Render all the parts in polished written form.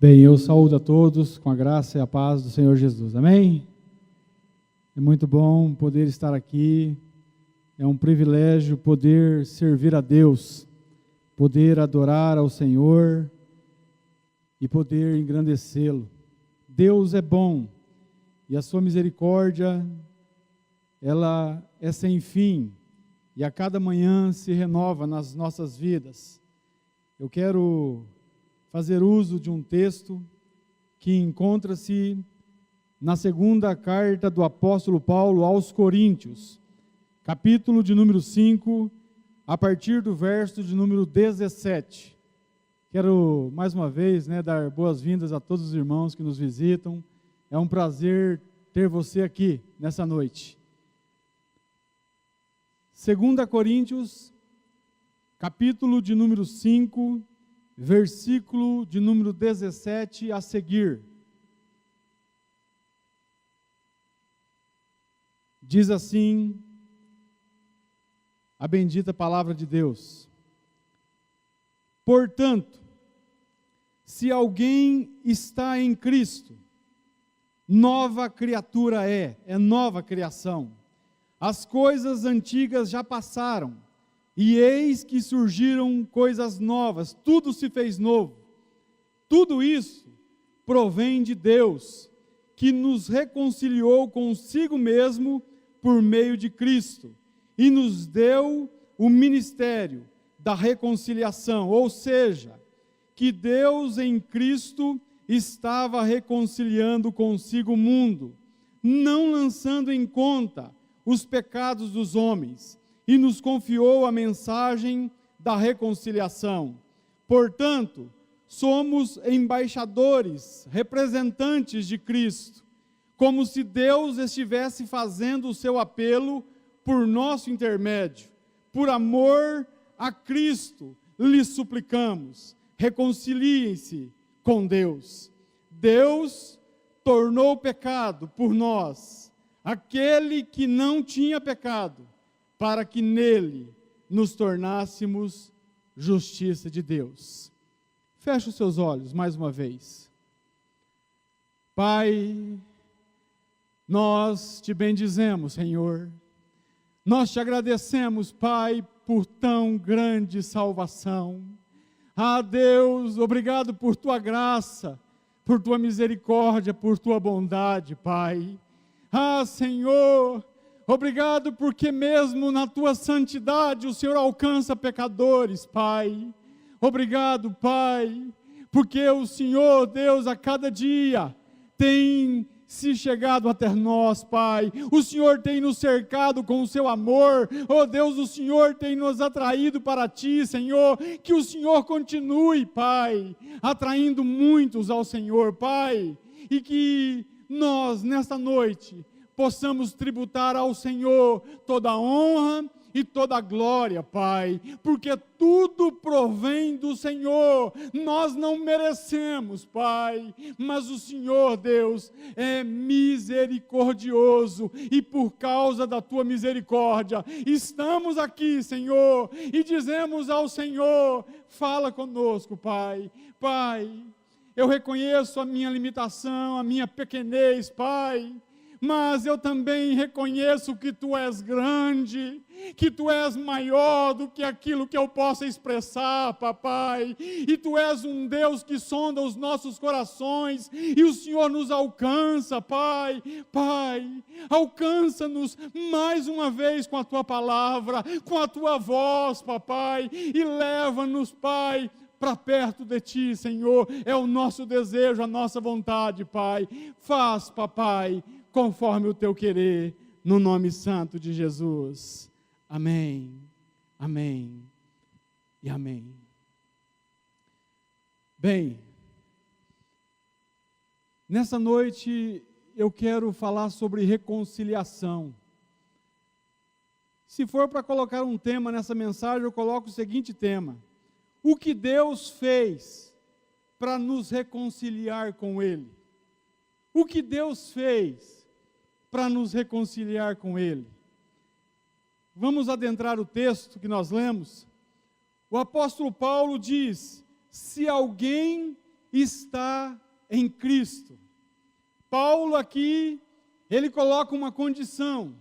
Bem, eu saúdo a todos com a graça e a paz do Senhor Jesus, amém? É muito bom poder estar aqui, é um privilégio poder servir a Deus, poder adorar ao Senhor e poder engrandecê-lo. Deus é bom e a sua misericórdia, ela é sem fim e a cada manhã se renova nas nossas vidas. Eu quero fazer uso de um texto que encontra-se na segunda carta do apóstolo Paulo aos Coríntios, capítulo de número 5, a partir do verso de número 17. Quero, mais uma vez, dar boas-vindas a todos os irmãos que nos visitam. É um prazer ter você aqui nessa noite. 2 Coríntios, capítulo de número 5, versículo de número 17 a seguir. Diz assim a bendita palavra de Deus: portanto, se alguém está em Cristo, nova criatura é nova criação. As coisas antigas já passaram, e eis que surgiram coisas novas, tudo se fez novo. Tudo isso provém de Deus, que nos reconciliou consigo mesmo por meio de Cristo, e nos deu o ministério da reconciliação, ou seja, que Deus em Cristo estava reconciliando consigo o mundo, não lançando em conta os pecados dos homens, e nos confiou a mensagem da reconciliação. Portanto, somos embaixadores, representantes de Cristo, como se Deus estivesse fazendo o seu apelo por nosso intermédio. Por amor a Cristo, lhes suplicamos, reconciliem-se com Deus. Deus tornou pecado por nós, aquele que não tinha pecado, para que nele nos tornássemos justiça de Deus. Feche os seus olhos mais uma vez. Pai, nós te bendizemos, Senhor. Nós te agradecemos, Pai, por tão grande salvação. Ah, Deus, obrigado por tua graça, por tua misericórdia, por tua bondade, Pai. Ah, Senhor, obrigado porque mesmo na tua santidade o Senhor alcança pecadores, Pai. Obrigado, Pai, porque o Senhor, Deus, a cada dia tem se chegado até nós, Pai. O Senhor tem nos cercado com o seu amor. Oh Deus, o Senhor tem nos atraído para ti, Senhor. Que o Senhor continue, Pai, atraindo muitos ao Senhor, Pai. E que nós, nesta noite, possamos tributar ao Senhor toda a honra e toda a glória, Pai, porque tudo provém do Senhor. Nós não merecemos, Pai, mas o Senhor, Deus, é misericordioso, e por causa da tua misericórdia, estamos aqui, Senhor, e dizemos ao Senhor: fala conosco, Pai. Pai, eu reconheço a minha limitação, a minha pequenez, Pai, mas eu também reconheço que Tu és grande, que Tu és maior do que aquilo que eu possa expressar, papai, e Tu és um Deus que sonda os nossos corações, e o Senhor nos alcança, Pai. Pai, alcança-nos mais uma vez com a Tua palavra, com a Tua voz, papai, e leva-nos, Pai, para perto de Ti, Senhor. É o nosso desejo, a nossa vontade, Pai. Faz, papai, conforme o Teu querer, no nome santo de Jesus. Amém, amém e amém. Bem, nessa noite eu quero falar sobre reconciliação. Se for para colocar um tema nessa mensagem, eu coloco o seguinte tema: o que Deus fez para nos reconciliar com Ele. O que Deus fez para nos reconciliar com Ele. Vamos adentrar o texto que nós lemos. O apóstolo Paulo diz: se alguém está em Cristo. Paulo aqui, ele coloca uma condição,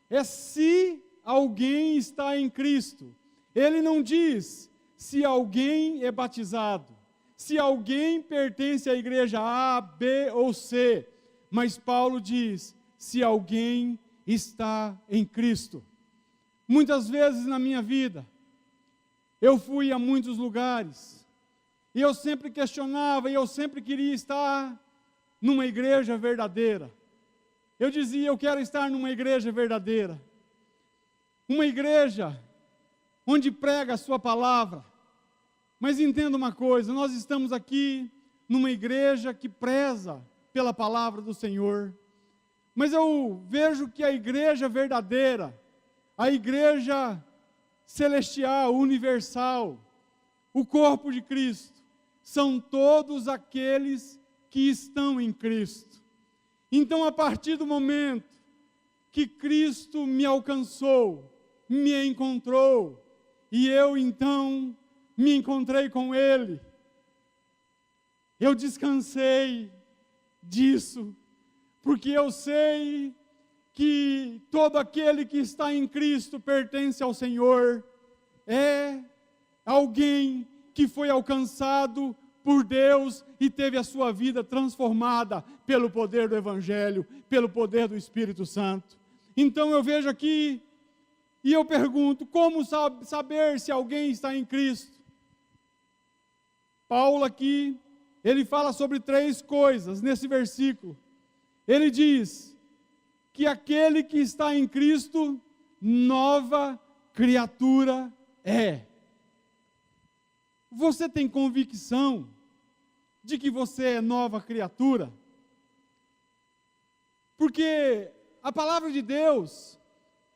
é se alguém está em Cristo. Ele não diz se alguém é batizado, se alguém pertence à igreja A, B ou C, mas Paulo diz, se alguém está em Cristo. Muitas vezes na minha vida, eu fui a muitos lugares, e eu sempre questionava, e eu sempre queria estar numa igreja verdadeira. Eu dizia, eu quero estar numa igreja verdadeira, uma igreja onde prega a sua palavra. Mas entenda uma coisa, nós estamos aqui numa igreja que preza pela palavra do Senhor, mas eu vejo que a igreja verdadeira, a igreja celestial, universal, o corpo de Cristo, são todos aqueles que estão em Cristo. Então, a partir do momento que Cristo me alcançou, me encontrou, e eu então me encontrei com Ele, eu descansei disso, porque eu sei que todo aquele que está em Cristo pertence ao Senhor, é alguém que foi alcançado por Deus e teve a sua vida transformada pelo poder do Evangelho, pelo poder do Espírito Santo. Então eu vejo aqui e eu pergunto, como saber se alguém está em Cristo? Paulo aqui, ele fala sobre 3 coisas nesse versículo. Ele diz que aquele que está em Cristo, nova criatura é. Você tem convicção de que você é nova criatura? Porque a palavra de Deus,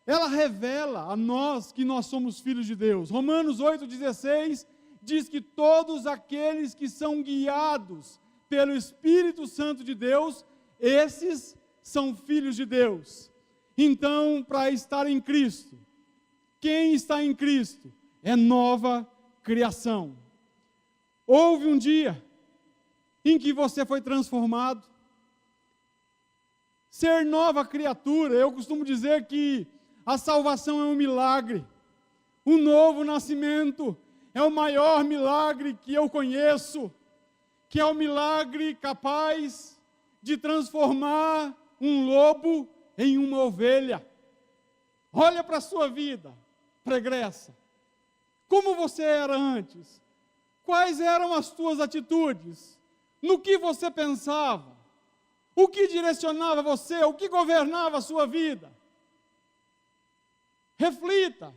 ela revela a nós que nós somos filhos de Deus. Romanos 8,16 diz que todos aqueles que são guiados pelo Espírito Santo de Deus, esses são filhos de Deus. Então, para estar em Cristo, quem está em Cristo é nova criação. Houve um dia em que você foi transformado. Ser nova criatura, eu costumo dizer que a salvação é um milagre. O novo nascimento é o maior milagre que eu conheço, que é o milagre capaz de transformar um lobo em uma ovelha. Olha para a sua vida pregressa. Como você era antes? Quais eram as tuas atitudes? No que você pensava? O que direcionava você? O que governava a sua vida? Reflita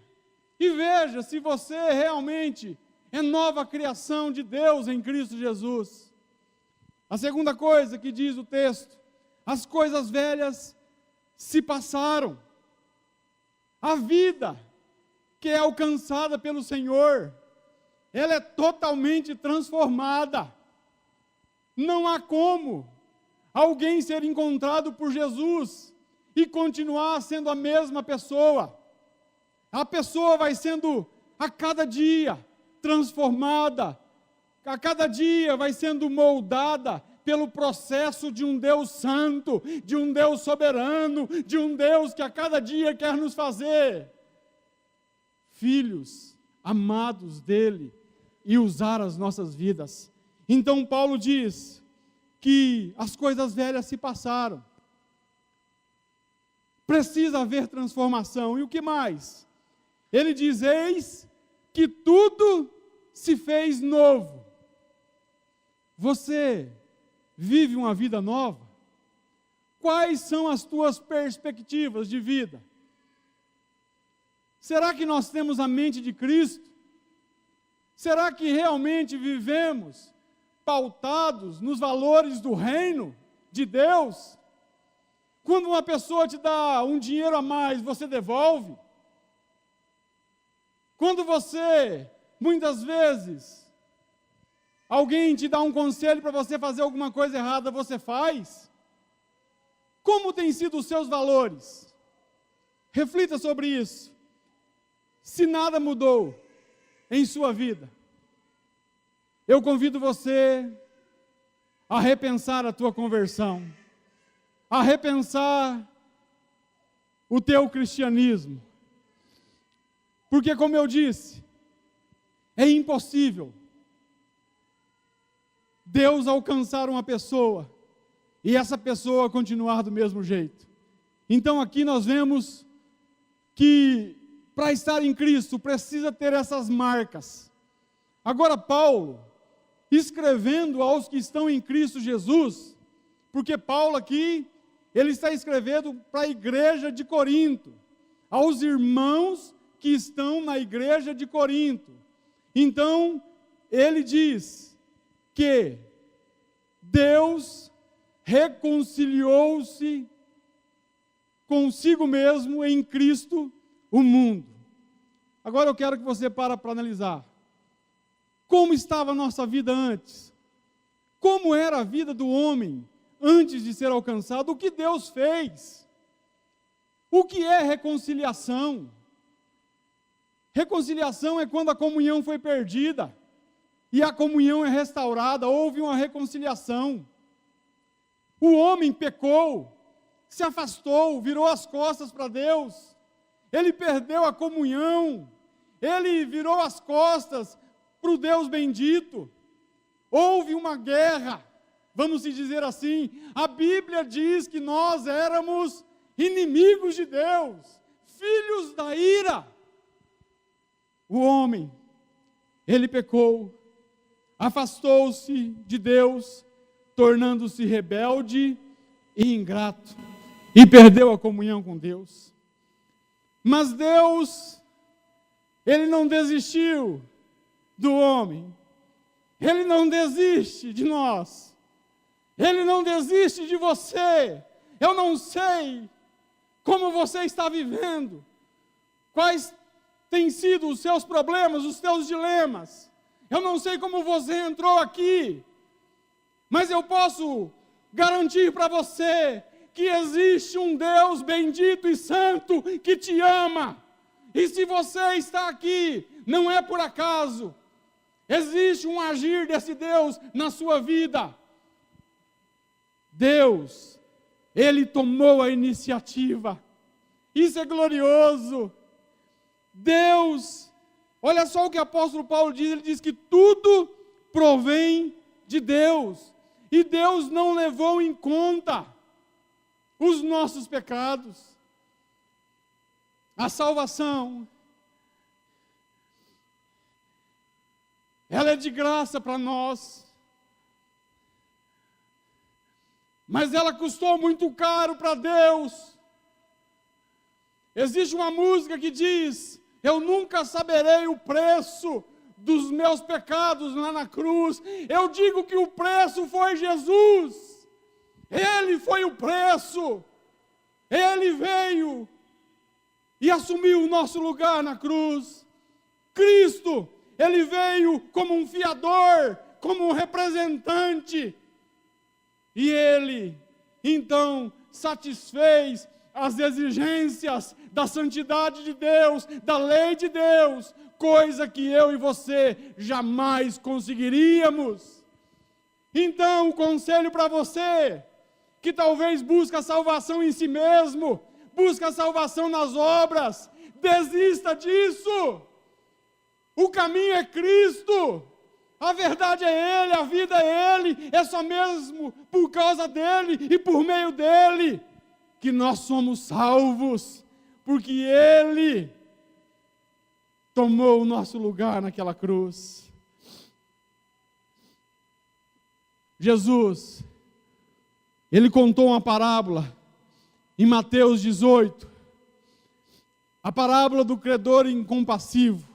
e veja se você realmente é nova criação de Deus em Cristo Jesus. A segunda coisa que diz o texto, as coisas velhas se passaram. A vida que é alcançada pelo Senhor, ela é totalmente transformada. Não há como alguém ser encontrado por Jesus e continuar sendo a mesma pessoa. A pessoa vai sendo a cada dia transformada, a cada dia vai sendo moldada pelo processo de um Deus santo, de um Deus soberano, de um Deus que a cada dia quer nos fazer filhos amados dele e usar as nossas vidas. Então Paulo diz que as coisas velhas se passaram. Precisa haver transformação. E o que mais? Ele diz, eis que tudo se fez novo. Você vive uma vida nova? Quais são as tuas perspectivas de vida? Será que nós temos a mente de Cristo? Será que realmente vivemos pautados nos valores do reino de Deus? Quando uma pessoa te dá um dinheiro a mais, você devolve? Quando você, muitas vezes, alguém te dá um conselho para você fazer alguma coisa errada, você faz? Como têm sido os seus valores? Reflita sobre isso. Se nada mudou em sua vida, eu convido você a repensar a tua conversão, a repensar o teu cristianismo. Porque, como eu disse, é impossível Deus alcançar uma pessoa e essa pessoa continuar do mesmo jeito. Então aqui nós vemos que para estar em Cristo precisa ter essas marcas. Agora Paulo, escrevendo aos que estão em Cristo Jesus, porque Paulo aqui, ele está escrevendo para a igreja de Corinto, aos irmãos que estão na igreja de Corinto. Então, ele diz que Deus reconciliou-se consigo mesmo em Cristo o mundo. Agora eu quero que você para analisar. Como estava a nossa vida antes? Como era a vida do homem antes de ser alcançado? O que Deus fez? O que é reconciliação? Reconciliação é quando a comunhão foi perdida e a comunhão é restaurada, houve uma reconciliação. O homem pecou, se afastou, virou as costas para Deus, ele perdeu a comunhão, ele virou as costas para o Deus bendito, houve uma guerra, vamos dizer assim. A Bíblia diz que nós éramos inimigos de Deus, filhos da ira. O homem, ele pecou, afastou-se de Deus, tornando-se rebelde e ingrato, e perdeu a comunhão com Deus. Mas Deus, ele não desistiu do homem, ele não desiste de nós, ele não desiste de você. Eu não sei como você está vivendo, quais têm sido os seus problemas, os seus dilemas. Eu não sei como você entrou aqui, mas eu posso garantir para você que existe um Deus bendito e santo que te ama. E se você está aqui, não é por acaso. Existe um agir desse Deus na sua vida. Deus, ele tomou a iniciativa. Isso é glorioso. Deus, olha só o que o apóstolo Paulo diz, ele diz que tudo provém de Deus, e Deus não levou em conta os nossos pecados. A salvação, ela é de graça para nós, mas ela custou muito caro para Deus. Existe uma música que diz: eu nunca saberei o preço dos meus pecados lá na cruz. Eu digo que o preço foi Jesus. Ele foi o preço. Ele veio e assumiu o nosso lugar na cruz. Cristo, ele veio como um fiador, como um representante. E ele, então, satisfez as exigências da santidade de Deus, da lei de Deus, coisa que eu e você jamais conseguiríamos. Então, o conselho para você, que talvez busca salvação em si mesmo, busca salvação nas obras, desista disso. O caminho é Cristo, a verdade é Ele, a vida é Ele, é só mesmo por causa dEle e por meio dEle que nós somos salvos, porque Ele tomou o nosso lugar naquela cruz. Jesus, Ele contou uma parábola em Mateus 18, a parábola do credor incompassivo,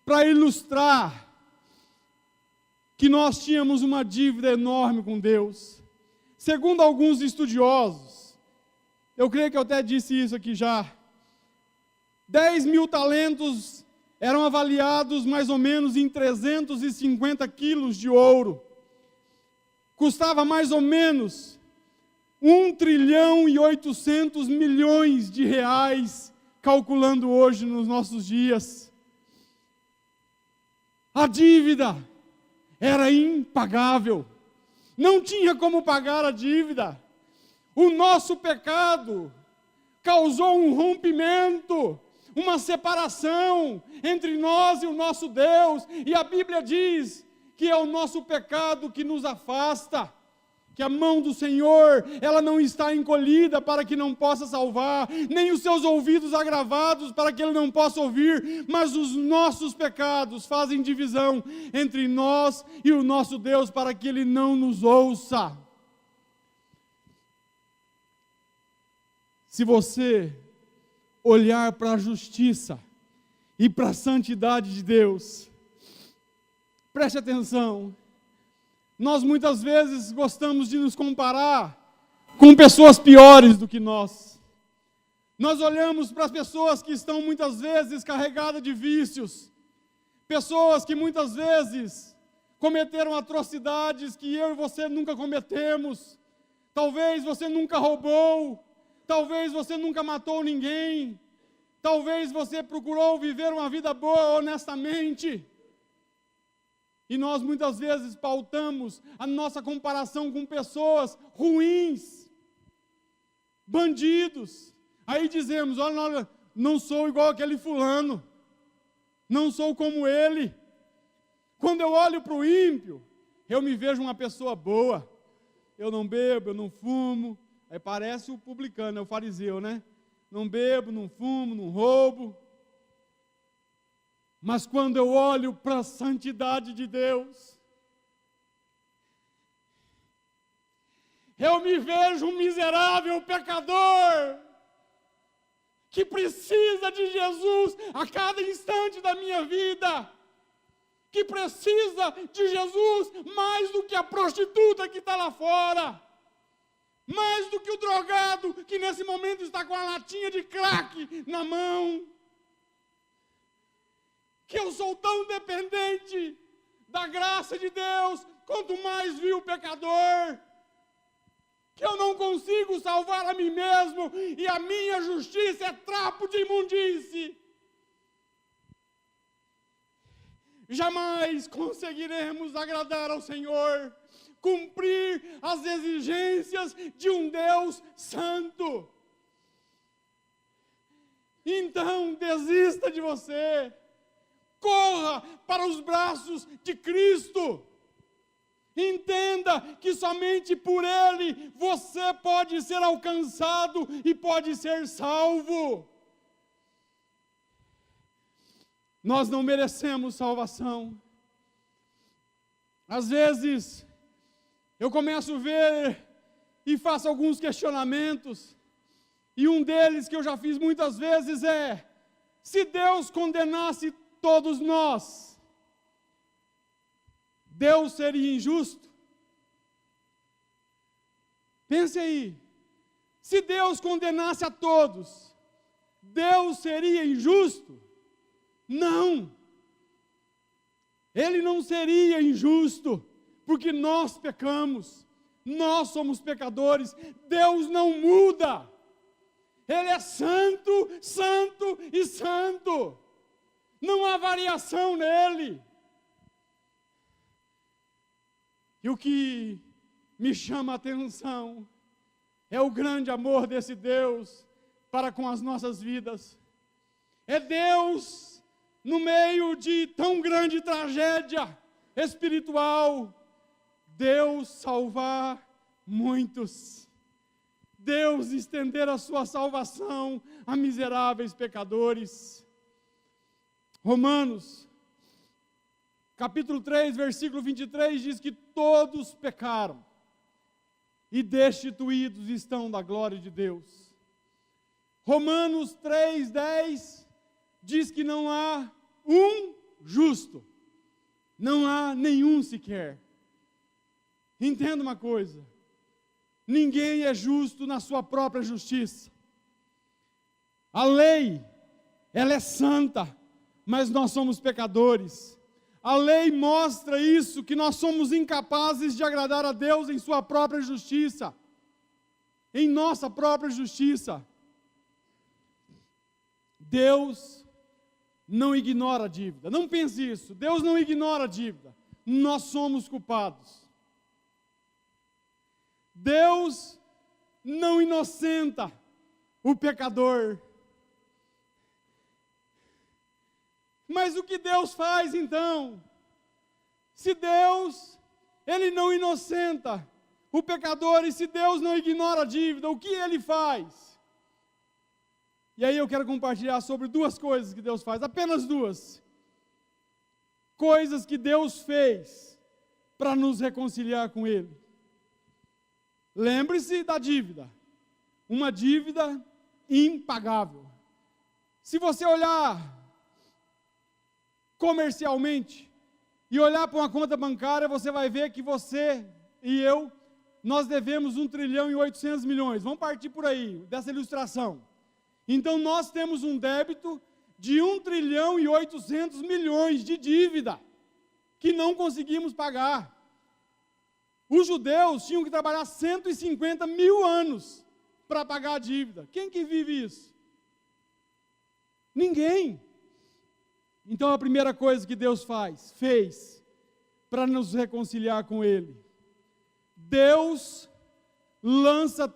para ilustrar que nós tínhamos uma dívida enorme com Deus. Segundo alguns estudiosos, eu creio que eu até disse isso aqui já, 10.000 talentos eram avaliados mais ou menos em 350 quilos de ouro. Custava mais ou menos 1.800 bilhões, calculando hoje nos nossos dias. A dívida era impagável. não tinha como pagar a dívida. O nosso pecado causou um rompimento, uma separação entre nós e o nosso Deus, e a Bíblia diz que é o nosso pecado que nos afasta, que a mão do Senhor, ela não está encolhida para que não possa salvar, nem os seus ouvidos agravados para que Ele não possa ouvir, mas os nossos pecados fazem divisão entre nós e o nosso Deus para que Ele não nos ouça. Se você olhar para a justiça e para a santidade de Deus, preste atenção, nós muitas vezes gostamos de nos comparar com pessoas piores do que nós. Nós olhamos para as pessoas que estão muitas vezes carregadas de vícios, pessoas que muitas vezes cometeram atrocidades que eu e você nunca cometemos. Talvez você nunca roubou, talvez você nunca matou ninguém, talvez você procurou viver uma vida boa honestamente. E nós muitas vezes pautamos a nossa comparação com pessoas ruins, bandidos. Aí dizemos, olha, não sou igual aquele fulano, não sou como ele. Quando eu olho para o ímpio, eu me vejo uma pessoa boa. Eu não bebo, eu não fumo. Aí parece o publicano, é o fariseu, né? Não bebo, não fumo, não roubo. Mas quando eu olho para a santidade de Deus, eu me vejo um miserável pecador, que precisa de Jesus a cada instante da minha vida, que precisa de Jesus mais do que a prostituta que está lá fora, mais do que o drogado que nesse momento está com a latinha de crack na mão. Que eu sou tão dependente da graça de Deus, quanto mais vil pecador, que eu não consigo salvar a mim mesmo, e a minha justiça é trapo de imundície. Jamais conseguiremos agradar ao Senhor, cumprir as exigências de um Deus santo. Então, desista de você. Corra para os braços de Cristo. Entenda que somente por Ele você pode ser alcançado e pode ser salvo. Nós não merecemos salvação. Às vezes, eu começo a ver e faço alguns questionamentos, e um deles que eu já fiz muitas vezes é: se Deus condenasse todos nós, Deus seria injusto? Pense aí, se Deus condenasse a todos, Deus seria injusto? Não, Ele não seria injusto, porque nós pecamos, nós somos pecadores, Deus não muda, Ele é santo, santo e santo. Não há variação nele. E o que me chama a atenção é o grande amor desse Deus para com as nossas vidas. É Deus, no meio de tão grande tragédia espiritual, Deus salvar muitos. Deus estender a sua salvação a miseráveis pecadores. Romanos, capítulo 3, versículo 23, diz que todos pecaram e destituídos estão da glória de Deus. Romanos 3, 10, diz que não há um justo, não há nenhum sequer. Entenda uma coisa, ninguém é justo na sua própria justiça. A lei, ela é santa, mas nós somos pecadores. A lei mostra isso, que nós somos incapazes de agradar a Deus em sua própria justiça, em nossa própria justiça. Deus não ignora a dívida, não pense isso, Deus não ignora a dívida, nós somos culpados. Deus não inocenta o pecador. Mas o que Deus faz então? Se Deus, Ele não inocenta o pecador, e se Deus não ignora a dívida, o que Ele faz? E aí eu quero compartilhar sobre duas coisas que Deus faz, apenas duas. Coisas que Deus fez para nos reconciliar com Ele. Lembre-se da dívida, uma dívida impagável. Se você olhar comercialmente e olhar para uma conta bancária, você vai ver que você e eu, nós devemos 1 trilhão e 800 milhões. Vamos partir por aí, dessa ilustração. Então nós temos um débito de 1 trilhão e 800 milhões de dívida, que não conseguimos pagar. Os judeus tinham que trabalhar 150 mil anos para pagar a dívida. Quem que vive isso? Ninguém. Então a primeira coisa que Deus fez para nos reconciliar com Ele, Deus lança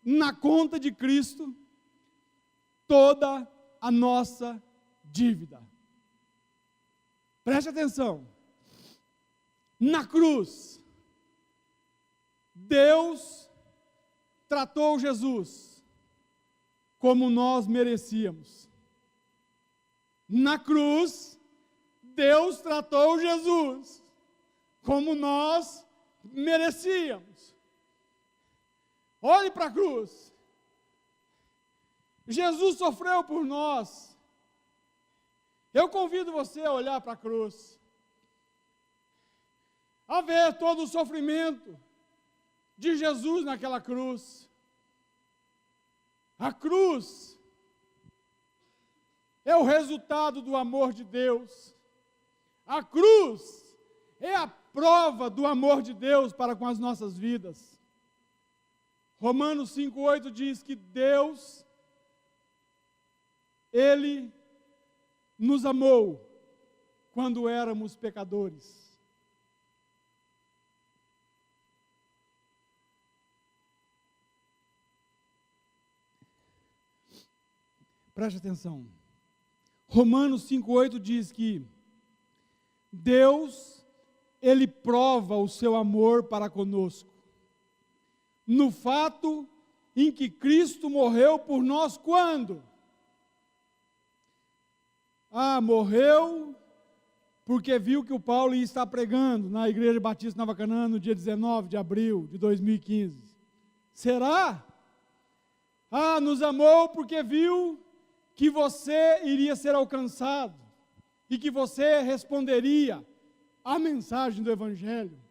na conta de Cristo toda a nossa dívida. Preste atenção. Na cruz, Deus tratou Jesus como nós merecíamos. Na cruz, Deus tratou Jesus como nós merecíamos. Olhe para a cruz. Jesus sofreu por nós. Eu convido você a olhar para a cruz, a ver todo o sofrimento de Jesus naquela cruz. A cruz é o resultado do amor de Deus. A cruz é a prova do amor de Deus para com as nossas vidas. Romanos 5,8 diz que Deus, Ele nos amou quando éramos pecadores. Preste atenção. Romanos 5,8 diz que Deus, Ele prova o seu amor para conosco, no fato em que Cristo morreu por nós quando? Morreu porque viu que o Paulo ia estar pregando na Igreja Batista Nova Canaã no dia 19 de abril de 2015. Será? Nos amou porque viu que você iria ser alcançado e que você responderia à mensagem do Evangelho.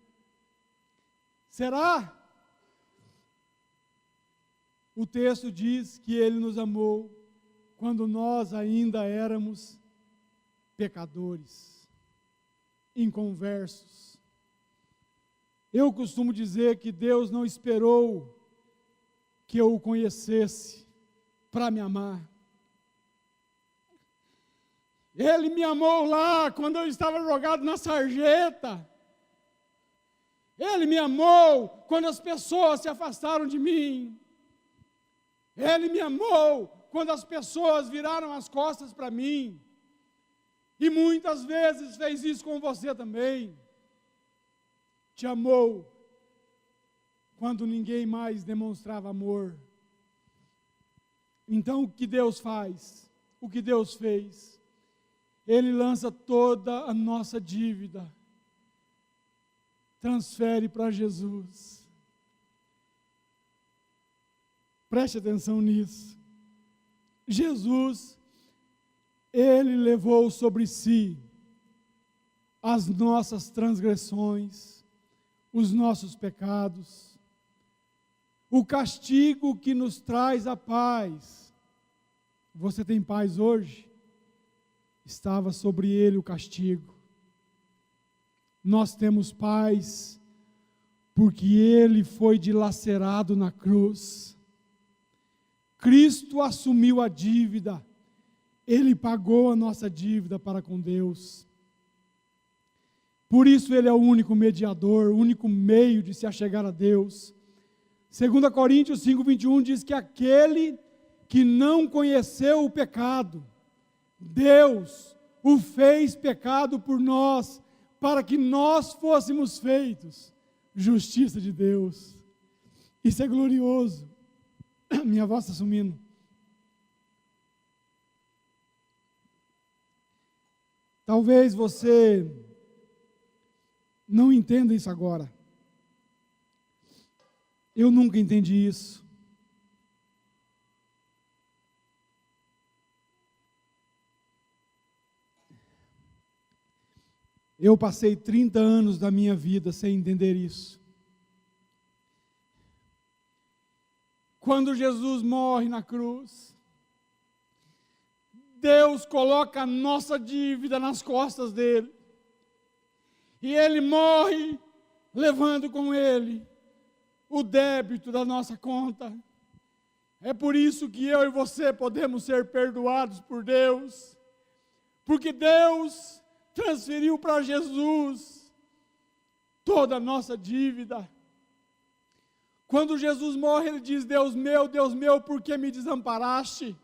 Será? O texto diz que Ele nos amou quando nós ainda éramos pecadores, inconversos. Eu costumo dizer que Deus não esperou que eu o conhecesse para me amar. Ele me amou lá quando eu estava jogado na sarjeta. Ele me amou quando as pessoas se afastaram de mim. Ele me amou quando as pessoas viraram as costas para mim. E muitas vezes fez isso com você também. Te amou quando ninguém mais demonstrava amor. Então o que Deus faz? O que Deus fez? Ele lança toda a nossa dívida, transfere para Jesus. Preste atenção nisso. Jesus, Ele levou sobre si as nossas transgressões, os nossos pecados, o castigo que nos traz a paz. Você tem paz hoje? Estava sobre Ele o castigo. Nós temos paz porque Ele foi dilacerado na cruz. Cristo assumiu a dívida. Ele pagou a nossa dívida para com Deus. Por isso ele é o único mediador, o único meio de se achegar a Deus. 2 Coríntios 5:21 diz que aquele que não conheceu o pecado, Deus o fez pecado por nós, para que nós fôssemos feitos justiça de Deus. Isso é glorioso. Minha voz está sumindo. Talvez você não entenda isso agora. Eu nunca entendi isso. Eu passei 30 anos da minha vida sem entender isso. Quando Jesus morre na cruz, Deus coloca a nossa dívida nas costas dele. E ele morre, levando com ele o débito da nossa conta. É por isso que eu e você podemos ser perdoados por Deus. Porque Deus transferiu para Jesus toda a nossa dívida. Quando Jesus morre, ele diz: Deus meu, por que me desamparaste?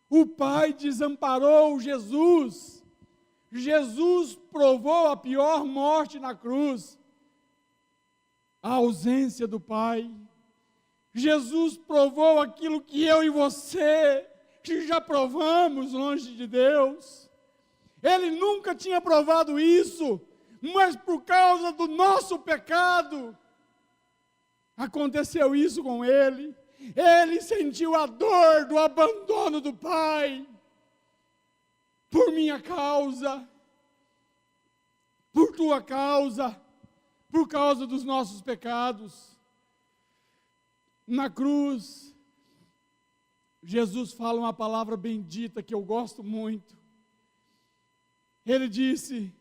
O Pai desamparou Jesus. Jesus provou a pior morte na cruz, a ausência do Pai. Jesus provou aquilo que eu e você já provamos longe de Deus. Ele nunca tinha provado isso, mas por causa do nosso pecado, aconteceu isso com ele. Ele sentiu a dor do abandono do Pai, por minha causa, por tua causa, por causa dos nossos pecados. Na cruz, Jesus fala uma palavra bendita que eu gosto muito. Ele disse: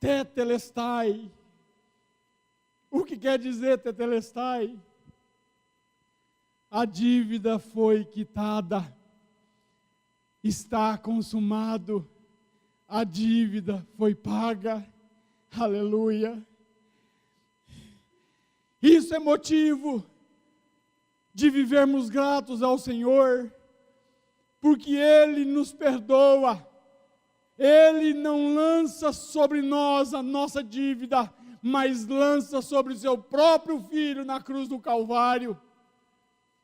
tetelestai. O que quer dizer tetelestai? A dívida foi quitada, está consumado, a dívida foi paga, aleluia. Isso é motivo de vivermos gratos ao Senhor, porque Ele nos perdoa, Ele não lança sobre nós a nossa dívida, mas lança sobre o seu próprio Filho na cruz do Calvário.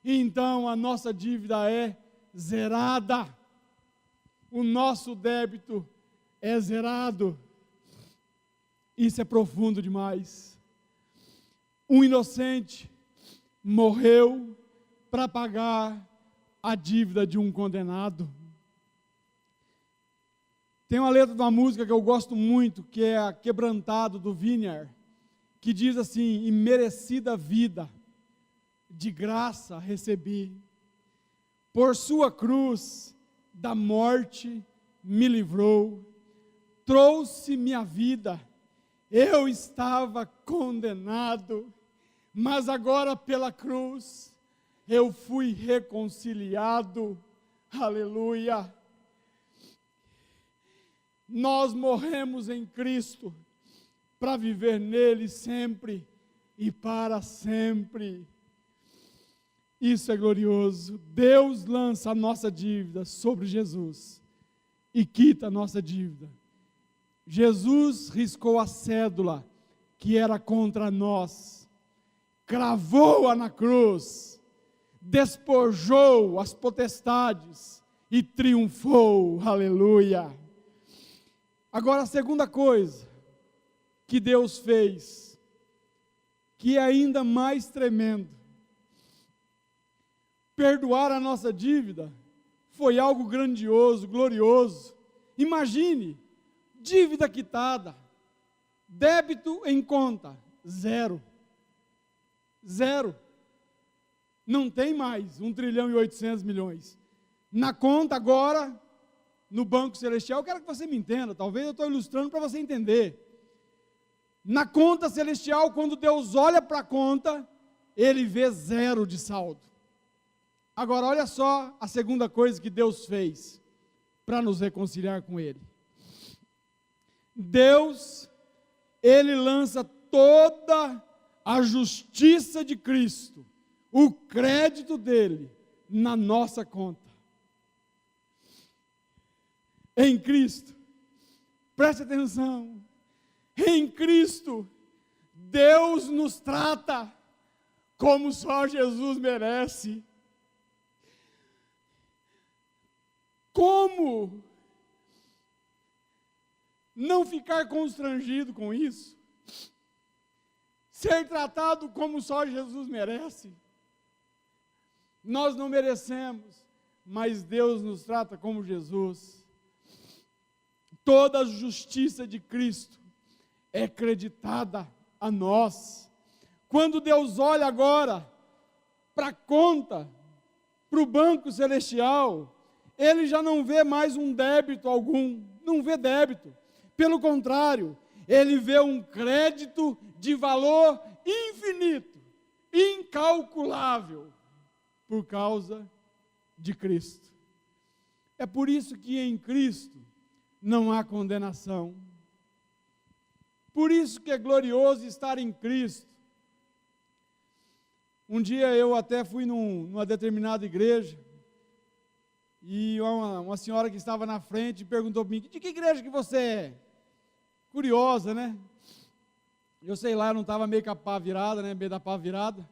E então a nossa dívida é zerada, o nosso débito é zerado. Isso é profundo demais. Um inocente morreu para pagar a dívida de um condenado. Tem uma letra de uma música que eu gosto muito, que é a Quebrantado, do Vineyard, que diz assim: imerecida vida, de graça recebi, por sua cruz, da morte me livrou, trouxe minha vida, eu estava condenado, mas agora pela cruz, eu fui reconciliado, aleluia. Nós morremos em Cristo, para viver nele sempre e para sempre. Isso é glorioso. Deus lança a nossa dívida sobre Jesus e quita a nossa dívida. Jesus riscou a cédula que era contra nós, cravou-a na cruz, despojou as potestades e triunfou, aleluia. Agora a segunda coisa que Deus fez, que é ainda mais tremendo, perdoar a nossa dívida, foi algo grandioso, glorioso. Imagine, dívida quitada, débito em conta, zero. Zero. Não tem mais 1.800.000.000. Na conta agora, no Banco Celestial, eu quero que você me entenda, talvez eu estou ilustrando para você entender. Na conta celestial, quando Deus olha para a conta, Ele vê zero de saldo. Agora, olha só a segunda coisa que Deus fez para nos reconciliar com Ele. Deus Ele lança toda a justiça de Cristo, o crédito dele, na nossa conta. Em Cristo, preste atenção, em Cristo, Deus nos trata como só Jesus merece. Como não ficar constrangido com isso? Ser tratado como só Jesus merece. Nós não merecemos, mas Deus nos trata como Jesus. Toda a justiça de Cristo é creditada a nós. Quando Deus olha agora para a conta, para o banco celestial, Ele já não vê mais um débito algum, não vê débito. Pelo contrário, Ele vê um crédito de valor infinito, incalculável, por causa de Cristo. É por isso que em Cristo não há condenação. Por isso que é glorioso estar em Cristo. Um dia eu até fui numa determinada igreja, e uma senhora que estava na frente perguntou para mim: de que igreja que você é? Curiosa, né? Eu sei lá, eu não estava meio com a pá virada, né? Meio da pá virada.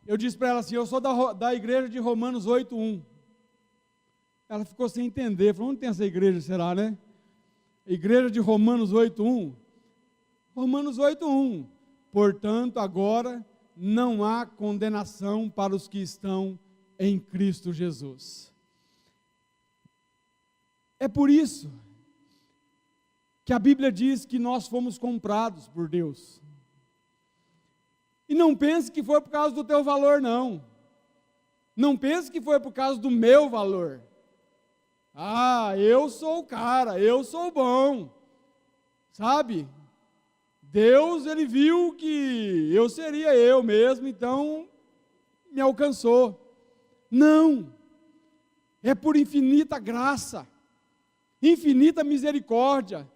Eu disse para ela assim: eu sou da igreja de Romanos 8:1. Ela ficou sem entender, falou: onde tem essa igreja, será, né? Igreja de Romanos 8:1. Romanos 8:1. Portanto, agora não há condenação para os que estão em Cristo Jesus. É por isso que a Bíblia diz que nós fomos comprados por Deus. E não pense que foi por causa do teu valor, não. Não pense que foi por causa do meu valor. Ah, eu sou o cara, eu sou bom. Sabe? Deus, Ele viu que eu seria eu mesmo, então me alcançou. Não. É por infinita graça, infinita misericórdia.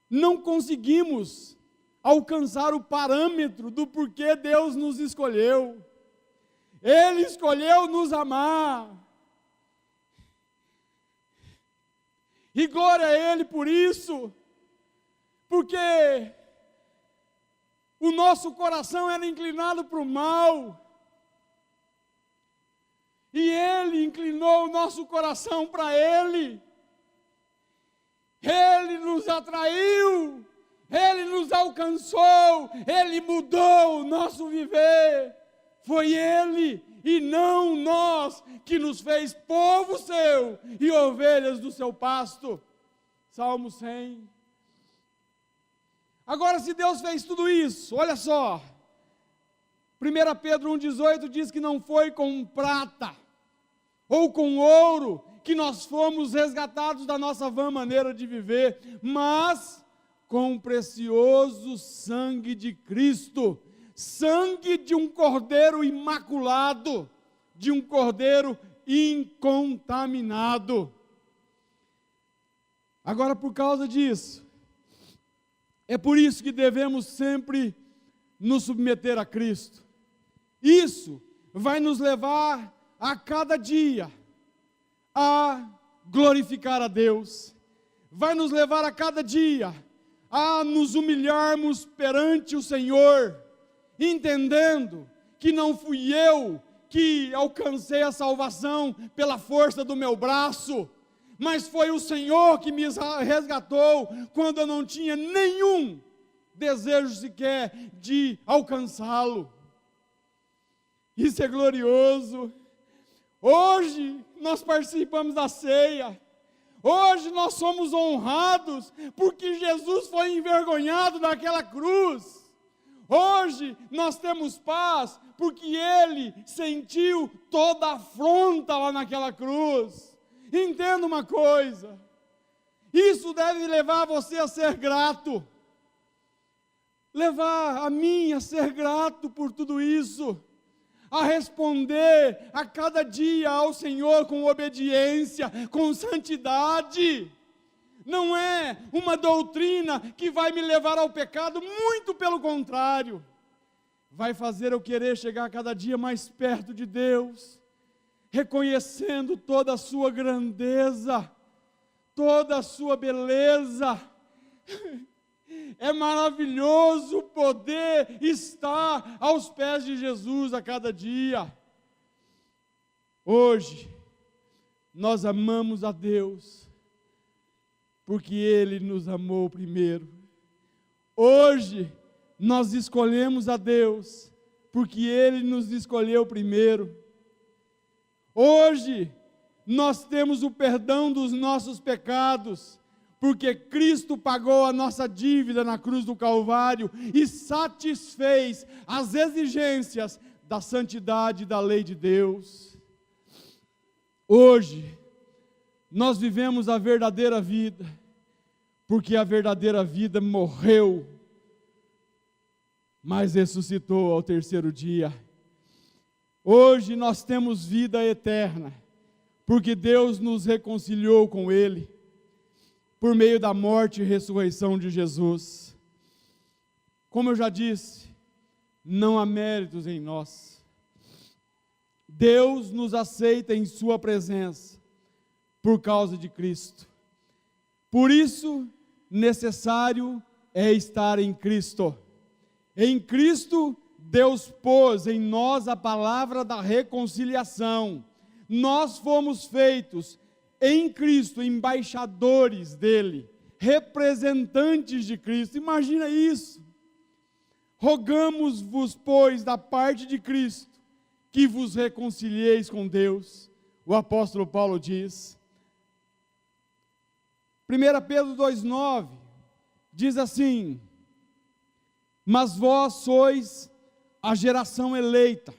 Não conseguimos alcançar o parâmetro do porquê Deus nos escolheu. Ele escolheu nos amar. E glória a Ele por isso, porque o nosso coração era inclinado para o mal, e Ele inclinou o nosso coração para Ele. Ele nos atraiu, Ele nos alcançou, Ele mudou o nosso viver. Foi Ele e não nós que nos fez povo seu e ovelhas do seu pasto. Salmo 100. Agora, se Deus fez tudo isso, olha só, 1 Pedro 1,18 diz que não foi com prata ou com ouro que nós fomos resgatados da nossa vã maneira de viver, mas com o precioso sangue de Cristo, sangue de um cordeiro imaculado, de um cordeiro incontaminado. Agora, por causa disso, é por isso que devemos sempre nos submeter a Cristo. Isso vai nos levar a cada dia a glorificar a Deus, vai nos levar a cada dia a nos humilharmos perante o Senhor, entendendo que não fui eu que alcancei a salvação pela força do meu braço, mas foi o Senhor que me resgatou quando eu não tinha nenhum desejo sequer de alcançá-lo. Isso é glorioso. Hoje nós participamos da ceia. Hoje nós somos honrados porque Jesus foi envergonhado naquela cruz. Hoje nós temos paz porque Ele sentiu toda a afronta lá naquela cruz. Entenda uma coisa, isso deve levar você a ser grato, levar a mim a ser grato por tudo isso, a responder a cada dia ao Senhor com obediência, com santidade. não é uma doutrina que vai me levar ao pecado, muito pelo contrário, vai fazer eu querer chegar cada dia mais perto de Deus, reconhecendo toda a sua grandeza, toda a sua beleza. É maravilhoso poder estar aos pés de Jesus a cada dia. Hoje, nós amamos a Deus, porque Ele nos amou primeiro. Hoje, nós escolhemos a Deus, porque Ele nos escolheu primeiro. Hoje, nós temos o perdão dos nossos pecados, porque Cristo pagou a nossa dívida na cruz do Calvário e satisfez as exigências da santidade da lei de Deus. Hoje, nós vivemos a verdadeira vida, porque a verdadeira vida morreu, mas ressuscitou ao terceiro dia. Hoje nós temos vida eterna, porque Deus nos reconciliou com Ele, por meio da morte e ressurreição de Jesus. Como eu já disse, não há méritos em nós. Deus nos aceita em sua presença, por causa de Cristo. Por isso, necessário é estar em Cristo. Em Cristo, Deus pôs em nós a palavra da reconciliação. Nós fomos feitos em Cristo, embaixadores dele, representantes de Cristo. Imagina isso. Rogamos-vos, pois, da parte de Cristo, que vos reconcilieis com Deus. O apóstolo Paulo diz. 1 Pedro 2,9 diz assim: mas vós sois a geração eleita,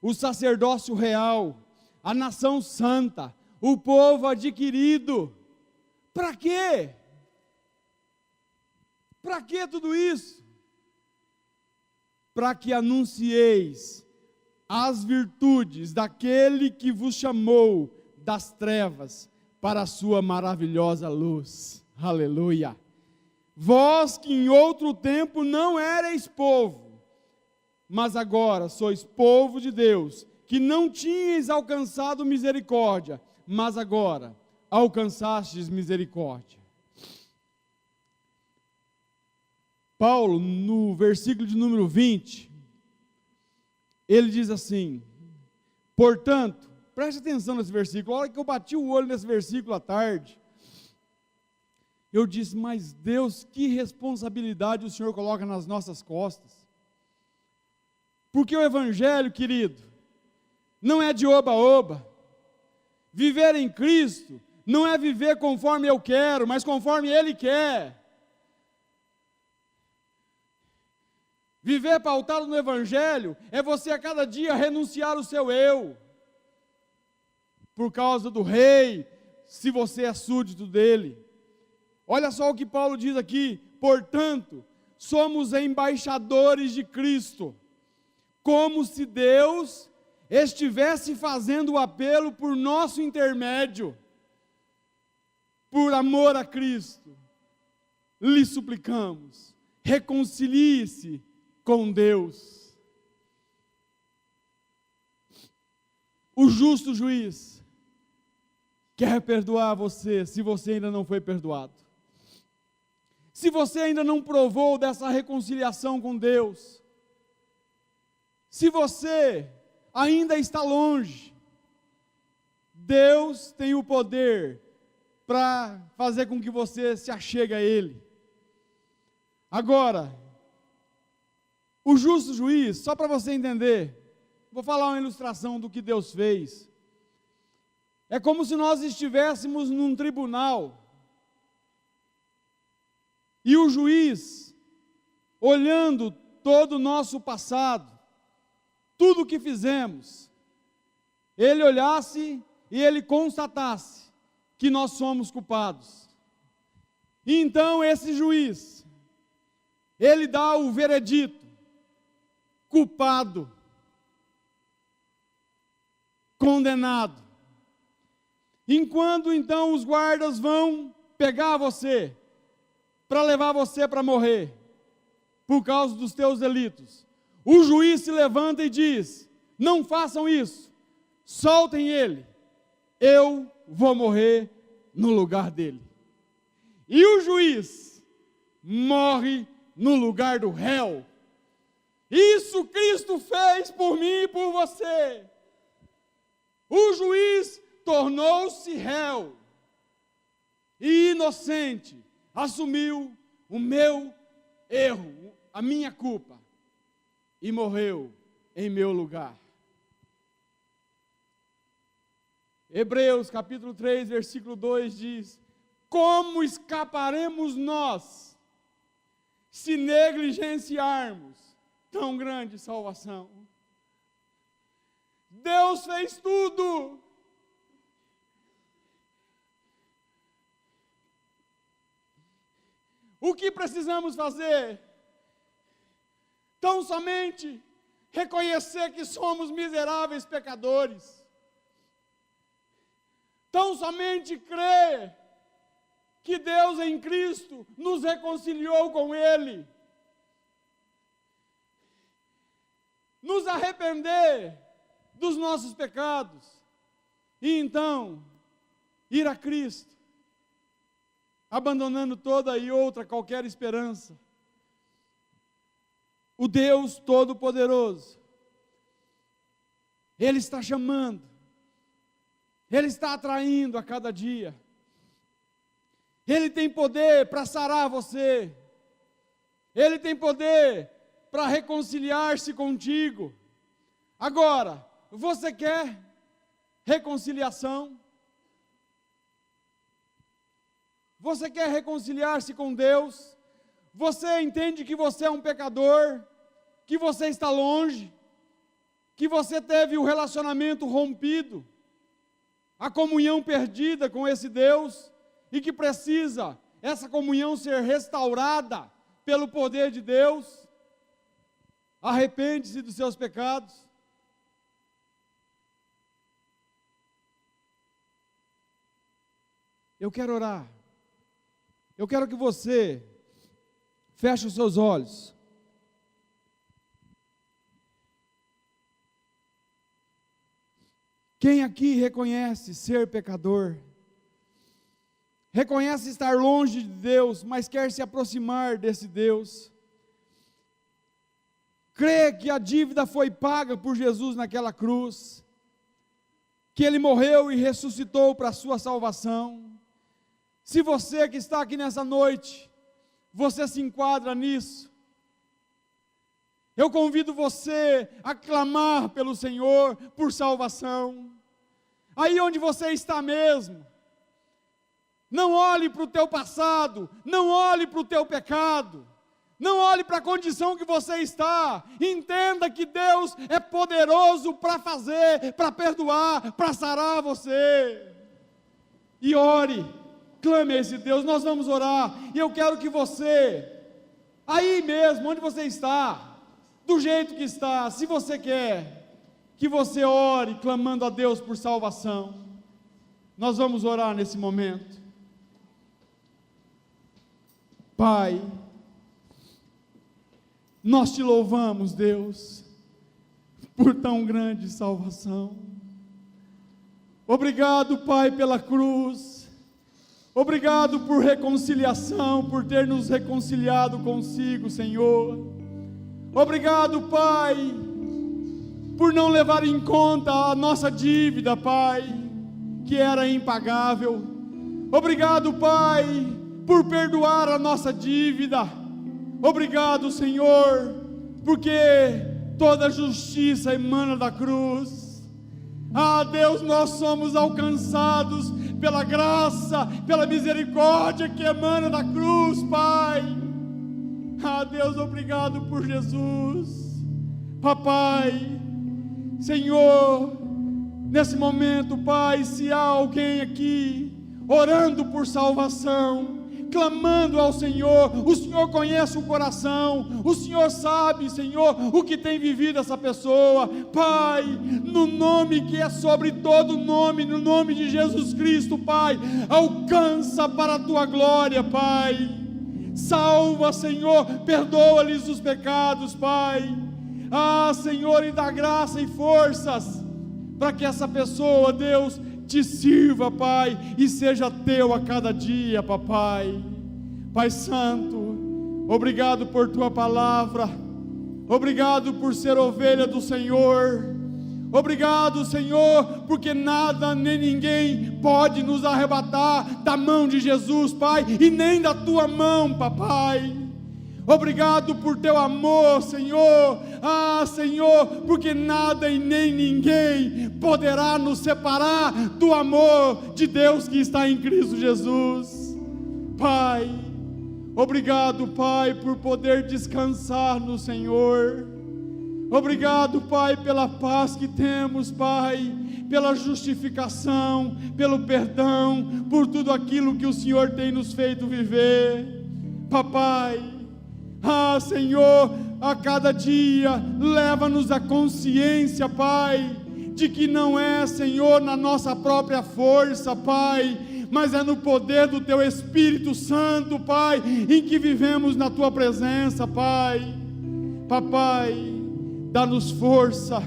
o sacerdócio real, a nação santa, o povo adquirido. Para quê? Para que tudo isso? Para que anuncieis as virtudes daquele que vos chamou das trevas para a sua maravilhosa luz. Aleluia! Vós que em outro tempo não erais povo, mas agora sois povo de Deus, que não tinhais alcançado misericórdia, mas agora alcançastes misericórdia. Paulo, no versículo de número 20, ele diz assim: portanto, preste atenção nesse versículo. A hora que eu bati o olho nesse versículo à tarde, eu disse: mas Deus, que responsabilidade o Senhor coloca nas nossas costas. Porque o Evangelho, querido, não é de oba-oba. Viver em Cristo não é viver conforme eu quero, mas conforme Ele quer. Viver pautado no Evangelho é você a cada dia renunciar o seu eu, por causa do Rei, se você é súdito dele. Olha só o que Paulo diz aqui: portanto, somos embaixadores de Cristo, como se Deus estivesse fazendo o apelo por nosso intermédio. Por amor a Cristo, lhe suplicamos, reconcilie-se com Deus. O justo juiz quer perdoar você, se você ainda não foi perdoado. Se você ainda não provou dessa reconciliação com Deus, se você ainda está longe, Deus tem o poder para fazer com que você se achegue a Ele. Agora, o justo juiz, só para você entender, vou falar uma ilustração do que Deus fez. É como se nós estivéssemos num tribunal, e o juiz, olhando todo o nosso passado, tudo o que fizemos, ele olhasse e ele constatasse que nós somos culpados. E então esse juiz, ele dá o veredito: culpado, condenado. Enquanto então os guardas vão pegar você, para levar você para morrer, por causa dos teus delitos, o juiz se levanta e diz: não façam isso, soltem ele, eu vou morrer no lugar dele. E o juiz morre no lugar do réu. Isso Cristo fez por mim e por você. O juiz tornou-se réu e inocente, assumiu o meu erro, a minha culpa, e morreu em meu lugar. Hebreus capítulo 3, versículo 2 diz: como escaparemos nós, se negligenciarmos tão grande salvação? Deus fez tudo. O que precisamos fazer? Tão somente reconhecer que somos miseráveis pecadores. Tão somente crer que Deus em Cristo nos reconciliou com Ele. Nos arrepender dos nossos pecados. E então, ir a Cristo, abandonando toda e outra qualquer esperança. O Deus Todo-Poderoso, Ele está chamando, Ele está atraindo a cada dia. Ele tem poder para sarar você, Ele tem poder para reconciliar-se contigo. Agora, você quer reconciliação? Você quer reconciliar-se com Deus? Você entende que você é um pecador, que você está longe, que você teve o relacionamento rompido, a comunhão perdida com esse Deus, e que precisa essa comunhão ser restaurada pelo poder de Deus? Arrepende-se dos seus pecados. Eu quero orar. Eu quero que você feche os seus olhos. Quem aqui reconhece ser pecador? Reconhece estar longe de Deus, mas quer se aproximar desse Deus? Crê que a dívida foi paga por Jesus naquela cruz? Que Ele morreu e ressuscitou para a sua salvação? Se você que está aqui nessa noite, você se enquadra nisso, eu convido você a clamar pelo Senhor por salvação. Aí onde você está mesmo, não olhe para o teu passado, não olhe para o teu pecado, não olhe para a condição que você está. Entenda que Deus é poderoso para fazer, para perdoar, para sarar você. E ore, clame a esse Deus. Nós vamos orar, e eu quero que você, aí mesmo, onde você está, do jeito que está, se você quer, que você ore, clamando a Deus por salvação. Nós vamos orar nesse momento. Pai, nós te louvamos, Deus, por tão grande salvação. Obrigado, Pai, pela cruz. Obrigado por reconciliação, por ter nos reconciliado consigo, Senhor. Obrigado, Pai, por não levar em conta a nossa dívida, Pai, que era impagável. Obrigado, Pai, por perdoar a nossa dívida. Obrigado, Senhor, porque toda justiça emana da cruz. Ah, Deus, nós somos alcançados pela graça, pela misericórdia que emana da cruz, Pai. Ah, Deus, obrigado por Jesus. Papai, Senhor, nesse momento, Pai, se há alguém aqui orando por salvação, clamando ao Senhor. O Senhor conhece o coração, o Senhor sabe, Senhor, o que tem vivido essa pessoa. Pai, no nome que é sobre todo nome, no nome de Jesus Cristo, Pai, alcança para a tua glória, Pai. Salva, Senhor, perdoa-lhes os pecados, Pai. Senhor, e dá graça e forças para que essa pessoa, Deus, te sirva, Pai, e seja teu a cada dia, papai. Pai Santo, obrigado por tua palavra, obrigado por ser ovelha do Senhor, obrigado, Senhor, porque nada nem ninguém pode nos arrebatar da mão de Jesus, Pai, e nem da tua mão, papai. Obrigado por teu amor, Senhor. Senhor, porque nada e nem ninguém poderá nos separar do amor de Deus que está em Cristo Jesus. Pai, obrigado, Pai, por poder descansar no Senhor. Obrigado, Pai, pela paz que temos, Pai, pela justificação, pelo perdão, por tudo aquilo que o Senhor tem nos feito viver. Papai, Senhor, a cada dia leva-nos a consciência, Pai, de que não é, Senhor, na nossa própria força, Pai, mas é no poder do Teu Espírito Santo, Pai, em que vivemos na Tua presença, Pai. Papai, dá-nos força,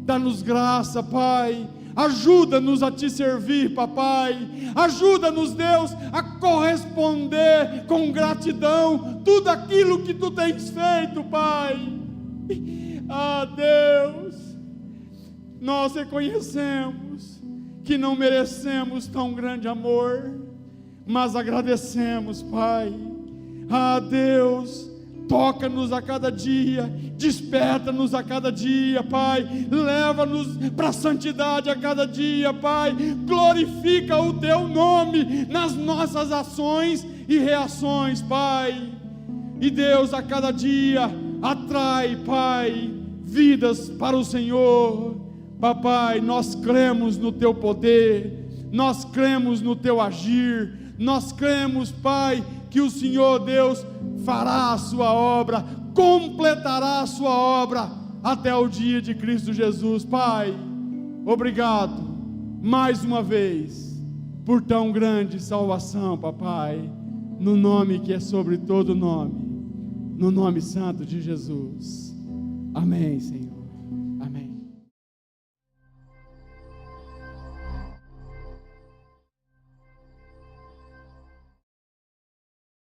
dá-nos graça, Pai. Ajuda-nos a Te servir, papai. Ajuda-nos, Deus, a corresponder com gratidão tudo aquilo que Tu tens feito, Pai. Deus, nós reconhecemos que não merecemos tão grande amor, mas agradecemos, Pai. Deus, toca-nos a cada dia, desperta-nos a cada dia, Pai, leva-nos para a santidade a cada dia, Pai, glorifica o Teu nome nas nossas ações e reações, Pai, e Deus, a cada dia, atrai, Pai, vidas para o Senhor. Papai, nós cremos no Teu poder, nós cremos no Teu agir, nós cremos, Pai, que o Senhor, Deus, fará a sua obra, completará a sua obra até o dia de Cristo Jesus. Pai, obrigado mais uma vez por tão grande salvação, papai, no nome que é sobre todo nome, no nome santo de Jesus. Amém, Senhor.